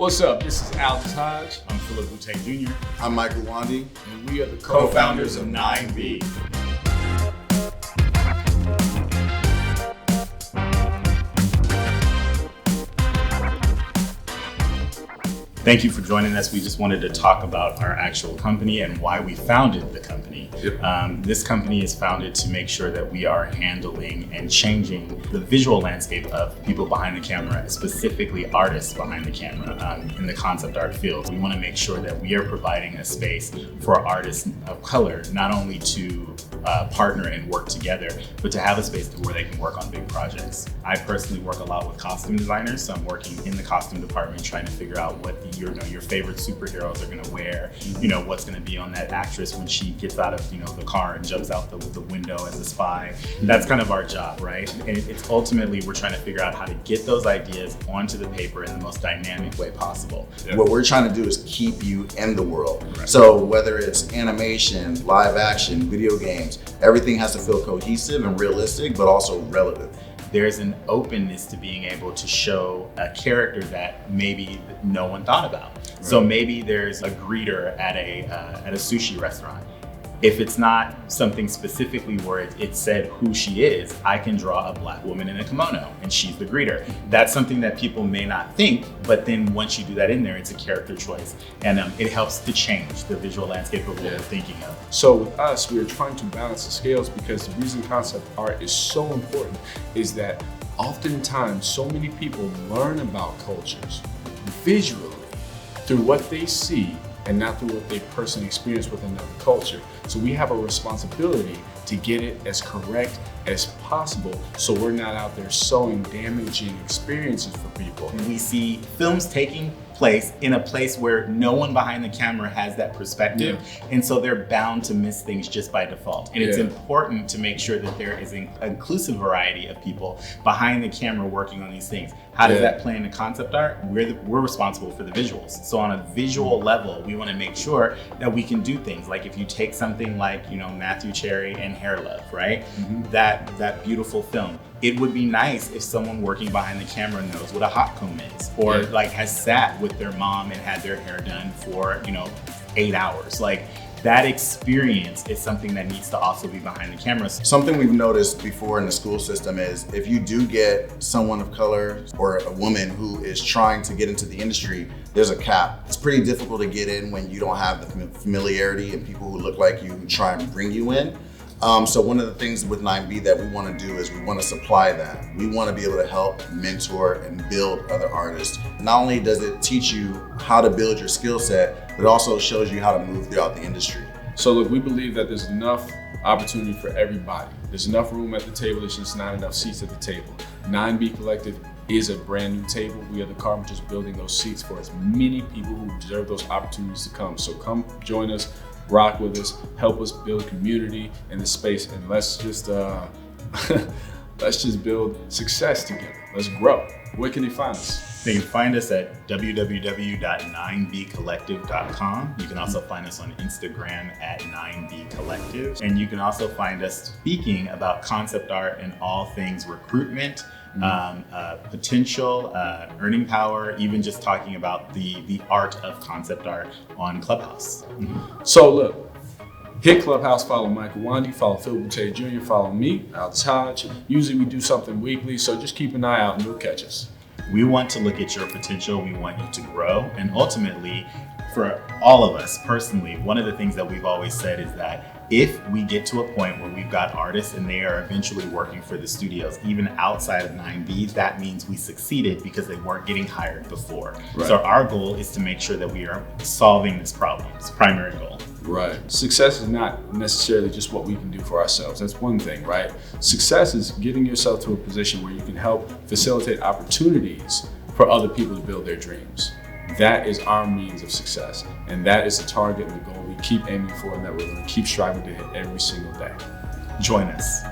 What's up? This is Aldis Hodge. I'm Boutte Jr. I'm Mike Uwandi. And we are the co-founders of 9B. Thank you for joining us. We just wanted to talk about our actual company and why we founded the company. Yep. This company is founded to make sure that we are handling and changing the visual landscape of people behind the camera, specifically artists behind the camera in the concept art field. We want to make sure that we are providing a space for artists of color, not only to partner and work together, but to have a space where they can work on big projects. I personally work a lot with costume designers, so I'm working in the costume department trying to figure out what your favorite superheroes are going to wear, what's going to be on that actress when she gets out of the car and jumps out the window as a spy. That's kind of our job, right? And it's ultimately we're trying to figure out how to get those ideas onto the paper in the most dynamic way possible. What we're trying to do is keep you in the world. Right. So whether it's animation, live action, video games, everything has to feel cohesive and realistic, but also relevant. There's an openness to being able to show a character that maybe no one thought about. Right. So maybe there's a greeter at a sushi restaurant. If it's not something specifically where it said who she is, I can draw a Black woman in a kimono and she's the greeter. That's something that people may not think, but then once you do that in there, it's a character choice. And it helps to change the visual landscape of what we're thinking of. So with us, we're trying to balance the scales because the reason concept art is so important is that oftentimes so many people learn about cultures visually through what they see and not through what they personally experience with another culture. So we have a responsibility to get it as correct as possible so we're not out there sowing damaging experiences for people. We see films taking place in a place where no one behind the camera has that perspective, and so they're bound to miss things just by default. And it's important to make sure that there is an inclusive variety of people behind the camera working on these things. How does that play into concept art? We're responsible for the visuals. So on a visual level, we want to make sure that we can do things like if you take something like Matthew Cherry and Hair Love, right? That beautiful film. It would be nice if someone working behind the camera knows what a hot comb is, or has sat with their mom and had their hair done for 8 hours. Like that experience is something that needs to also be behind the camera. Something we've noticed before in the school system is if you do get someone of color or a woman who is trying to get into the industry, there's a cap. It's pretty difficult to get in when you don't have the familiarity and people who look like you who try and bring you in. So one of the things with 9B that we want to do is we want to supply that. We want to be able to help mentor and build other artists. Not only does it teach you how to build your skill set, but it also shows you how to move throughout the industry. So look, we believe that there's enough opportunity for everybody. There's enough room at the table, there's just not enough seats at the table. 9B Collective is a brand new table. We are the carpenters building those seats for as many people who deserve those opportunities to come. So come join us, rock with us, help us build community in the space, and let's just build success together. Let's grow. Where can they find us? They can find us at www.9bcollective.com. You can also find us on Instagram at 9bcollective. And you can also find us speaking about concept art and all things recruitment, potential, earning power, even just talking about the art of concept art on Clubhouse. So look, hit Clubhouse, follow Mike Uwandi, follow Boutte Jr., follow me, Aldis Hodge. Usually we do something weekly, so just keep an eye out and you'll catch us. We want to look at your potential, we want you to grow, and ultimately, for all of us personally, one of the things that we've always said is that if we get to a point where we've got artists and they are eventually working for the studios, even outside of 9B, that means we succeeded because they weren't getting hired before. Right. So our goal is to make sure that we are solving this problem. It's the primary goal. Right. Success is not necessarily just what we can do for ourselves. That's one thing, right? Success is getting yourself to a position where you can help facilitate opportunities for other people to build their dreams. That is our means of success. And that is the target and the goal we keep aiming for and that we're going to keep striving to hit every single day. Join us.